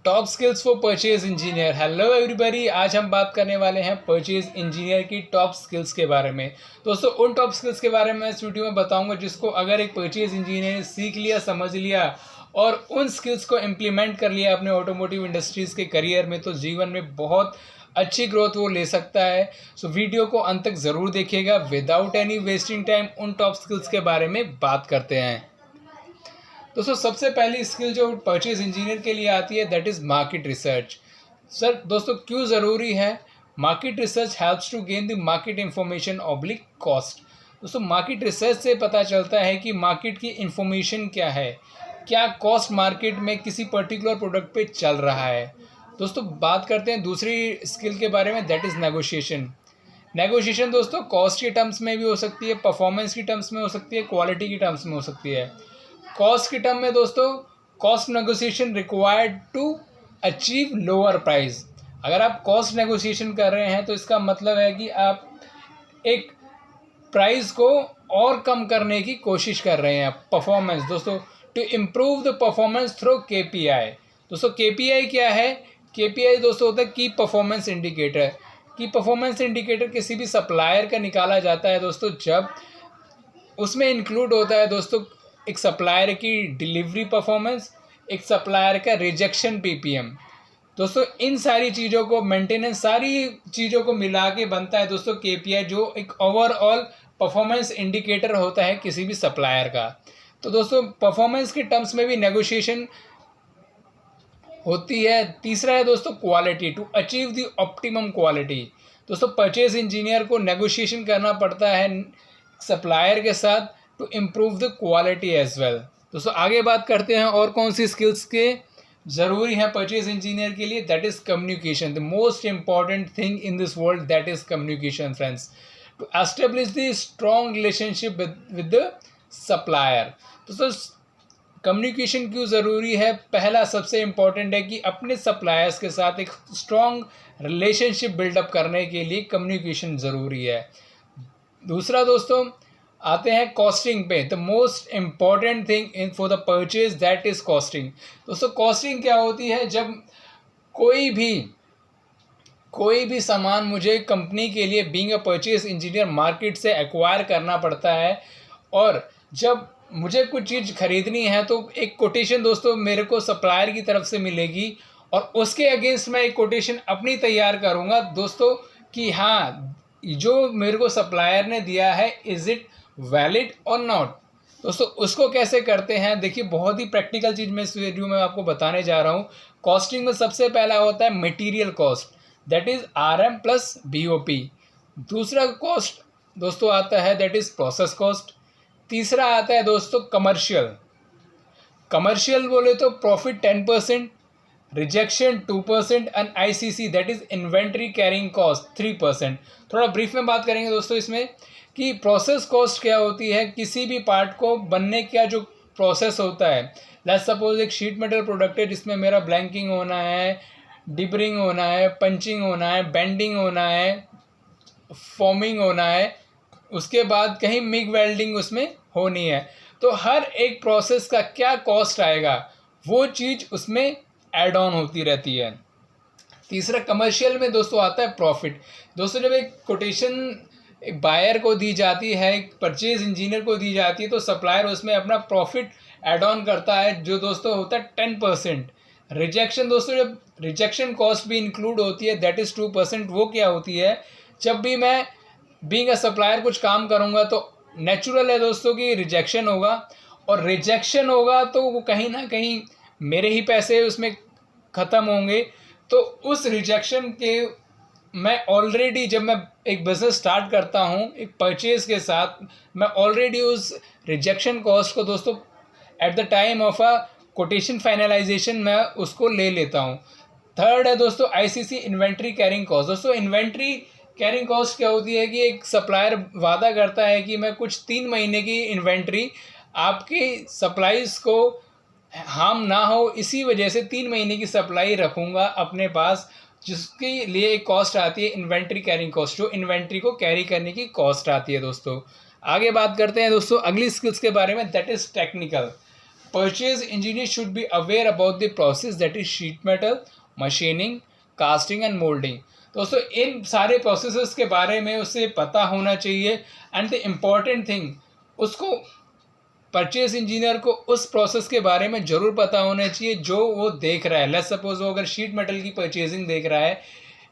Top skills for purchase engineer. Hello everybody, आज हम बात करने वाले हैं परचेज इंजीनियर की टॉप स्किल्स के बारे में। दोस्तों, उन टॉप स्किल्स के बारे में इस वीडियो में बताऊंगा जिसको अगर एक परचेज इंजीनियर ने सीख लिया, समझ लिया और उन स्किल्स को इम्प्लीमेंट कर लिया अपने ऑटोमोटिव इंडस्ट्रीज़ के करियर में, तो जीवन में बहुत अच्छी ग्रोथ वो ले सकता है। सो वीडियो को अंत तक ज़रूर देखिएगा। विदाउट एनी वेस्टिंग टाइम उन टॉप स्किल्स के बारे में बात करते हैं। दोस्तों, सबसे पहली स्किल जो परचेज इंजीनियर के लिए आती है that is market research. Sir दोस्तों, क्यों ज़रूरी है? Market research helps to gain the market information oblique cost. दोस्तों, मार्केट रिसर्च से पता चलता है कि मार्केट की इंफॉर्मेशन क्या है, क्या कॉस्ट मार्केट में किसी पर्टिकुलर प्रोडक्ट पे चल रहा है। दोस्तों, बात करते हैं दूसरी स्किल के बारे में, दैट इज़ नेगोशिएशन। नेगोशिएशन दोस्तों कॉस्ट के टर्म्स में भी हो सकती है, परफॉर्मेंस की टर्म्स में हो सकती है, क्वालिटी की टर्म्स में हो सकती है। कॉस्ट की टर्म में दोस्तों, cost negotiation required to achieve lower price. अगर आप कॉस्ट नेगोशिएशन कर रहे हैं तो इसका मतलब है कि आप एक प्राइस को और कम करने की कोशिश कर रहे हैं। परफॉर्मेंस दोस्तों, to improve the performance through KPI. दोस्तों, केपीआई क्या है? केपीआई दोस्तों होता है key performance indicator. Key performance indicator किसी भी सप्लायर का निकाला जाता है दोस्तों जब उसमें इंक्लूड होता है दोस्तों एक सप्लायर की डिलीवरी परफॉर्मेंस, एक सप्लायर का रिजेक्शन पीपीएम। दोस्तों, इन सारी चीज़ों को मेंटेनेंस, सारी चीज़ों को मिला के बनता है दोस्तों केपीआई, जो एक ओवरऑल परफॉर्मेंस इंडिकेटर होता है किसी भी सप्लायर का। तो दोस्तों, परफॉर्मेंस के टर्म्स में भी नेगोशिएशन होती है। तीसरा है दोस्तों quality, to achieve the optimum quality. दोस्तों, परचेज इंजीनियर को नेगोशिएशन करना पड़ता है सप्लायर के साथ to improve the quality as well. दोस्तों, आगे बात करते हैं और कौन सी स्किल्स के ज़रूरी हैं परचेज इंजीनियर के लिए, that is communication. The most important thing in this world that is communication friends, to establish the strong relationship with the supplier. दोस्तों, कम्युनिकेशन क्यों ज़रूरी है? पहला सबसे इम्पॉर्टेंट है कि अपने सप्लायर्स के साथ एक स्ट्रॉन्ग रिलेशनशिप बिल्डअप करने के लिए कम्युनिकेशन ज़रूरी है। दूसरा दोस्तों, आते हैं कॉस्टिंग पे। The most important thing in for the purchase that is costing. दोस्तों, कॉस्टिंग क्या होती है? जब कोई भी सामान मुझे कंपनी के लिए being a purchase engineer market से एक्वायर करना पड़ता है, और जब मुझे कुछ चीज़ खरीदनी है तो एक कोटेशन दोस्तों मेरे को सप्लायर की तरफ से मिलेगी, और उसके अगेंस्ट मैं एक कोटेशन अपनी तैयार करूँगा दोस्तों कि हाँ, जो मेरे को सप्लायर ने दिया है इज़ इट वैलिड और नॉट। दोस्तों, उसको कैसे करते हैं? देखिए, बहुत ही प्रैक्टिकल चीज़ मैं इस वीडियो में आपको बताने जा रहा हूँ। कॉस्टिंग में सबसे पहला होता है material cost, that is RM plus BOP। दूसरा कॉस्ट दोस्तों आता है दैट इज़ प्रोसेस कॉस्ट। तीसरा आता है दोस्तों कमर्शियल बोले तो profit 10%, rejection 2% and ICC that is inventory carrying cost 3%। थोड़ा ब्रीफ में बात करेंगे दोस्तों इसमें कि प्रोसेस कॉस्ट क्या होती है। किसी भी पार्ट को बनने का जो प्रोसेस होता है, लेट्स सपोज एक शीट मेटल प्रोडक्ट है जिसमें मेरा ब्लैंकिंग होना है, डिबरिंग होना है, पंचिंग होना है, बेंडिंग होना है, फॉर्मिंग होना है, उसके बाद कहीं मिग वेल्डिंग उसमें होनी है। तो हर एक प्रोसेस का क्या कॉस्ट आएगा वो चीज़ उसमें ऐड ऑन होती रहती है। तीसरा कमर्शियल में दोस्तों आता है प्रॉफिट। दोस्तों, जब एक कोटेशन एक बायर को दी जाती है, एक परचेज इंजीनियर को दी जाती है, तो सप्लायर उसमें अपना प्रॉफिट ऐड ऑन करता है जो दोस्तों होता है 10%। रिजेक्शन दोस्तों, जब रिजेक्शन कॉस्ट भी इंक्लूड होती है दैट इज़ 2%। वो क्या होती है? जब भी मैं बीइंग अ सप्लायर कुछ काम करूँगा तो नेचुरल है दोस्तों कि रिजेक्शन होगा, और रिजेक्शन होगा तो वो कहीं ना कहीं मेरे ही पैसे उसमें ख़त्म होंगे। तो उस रिजेक्शन के मैं ऑलरेडी, जब मैं एक बिज़नेस स्टार्ट करता हूँ एक परचेज के साथ, मैं ऑलरेडी उस रिजेक्शन कॉस्ट को दोस्तों at the time of a quotation finalisation मैं उसको ले लेता हूँ। थर्ड है दोस्तों ICC इन्वेंट्री कैरिंग कॉस्ट। दोस्तों, इन्वेंट्री कैरिंग कॉस्ट क्या होती है कि एक सप्लायर वादा करता है कि मैं कुछ 3 महीने की इन्वेंट्री आपकी सप्लाईज को हार्म ना हो, इसी वजह से 3 महीने की सप्लाई रखूँगा अपने पास, जिसके लिए एक कॉस्ट आती है इन्वेंट्री कैरिंग कॉस्ट, जो इन्वेंट्री को कैरी करने की कॉस्ट आती है। दोस्तों, आगे बात करते हैं दोस्तों अगली स्किल्स के बारे में, that is technical. Purchase engineer should be aware about the process that is sheet metal, machining, casting and moulding. दोस्तों इन सारे प्रोसेसेस के बारे में उसे पता होना चाहिए। एंड द इम्पॉर्टेंट थिंग, उसको परचेज इंजीनियर को उस प्रोसेस के बारे में ज़रूर पता होना चाहिए जो वो देख रहा है। लेट्स सपोज वो अगर शीट मेटल की परचेजिंग देख रहा है,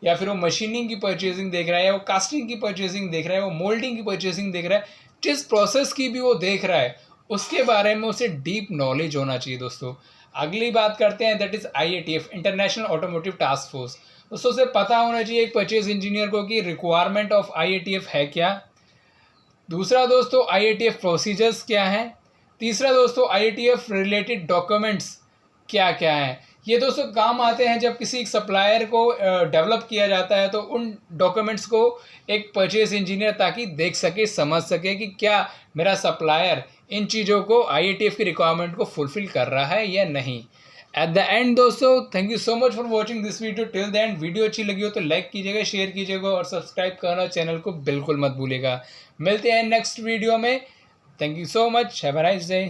या फिर वो मशीनिंग की परचेजिंग देख रहा है, या वो कास्टिंग की परचेजिंग देख रहा है, वो मोल्डिंग की परचेजिंग देख रहा है, जिस प्रोसेस की भी वो देख रहा है उसके बारे में उसे डीप नॉलेज होना चाहिए। दोस्तों अगली बात करते हैं, that is IATF, international automotive task force. दोस्तों उसे पता होना चाहिए एक परचेज इंजीनियर को कि रिक्वायरमेंट ऑफ IATF है क्या। दूसरा दोस्तों IATF प्रोसीजर्स क्या हैं। तीसरा दोस्तों IATF रिलेटेड डॉक्यूमेंट्स क्या क्या हैं। ये दोस्तों काम आते हैं जब किसी सप्लायर को डेवलप किया जाता है, तो उन डॉक्यूमेंट्स को एक परचेज इंजीनियर ताकि देख सके, समझ सके कि क्या मेरा सप्लायर इन चीज़ों को IATF की रिक्वायरमेंट को फुलफिल कर रहा है या नहीं। एट द एंड दोस्तों, thank you so much for watching this video till the end. Video अच्छी लगी हो तो लाइक कीजिएगा, शेयर कीजिएगा और सब्सक्राइब करना चैनल को बिल्कुल मत भूलिएगा। मिलते हैं नेक्स्ट वीडियो में। Thank you so much, have a nice day.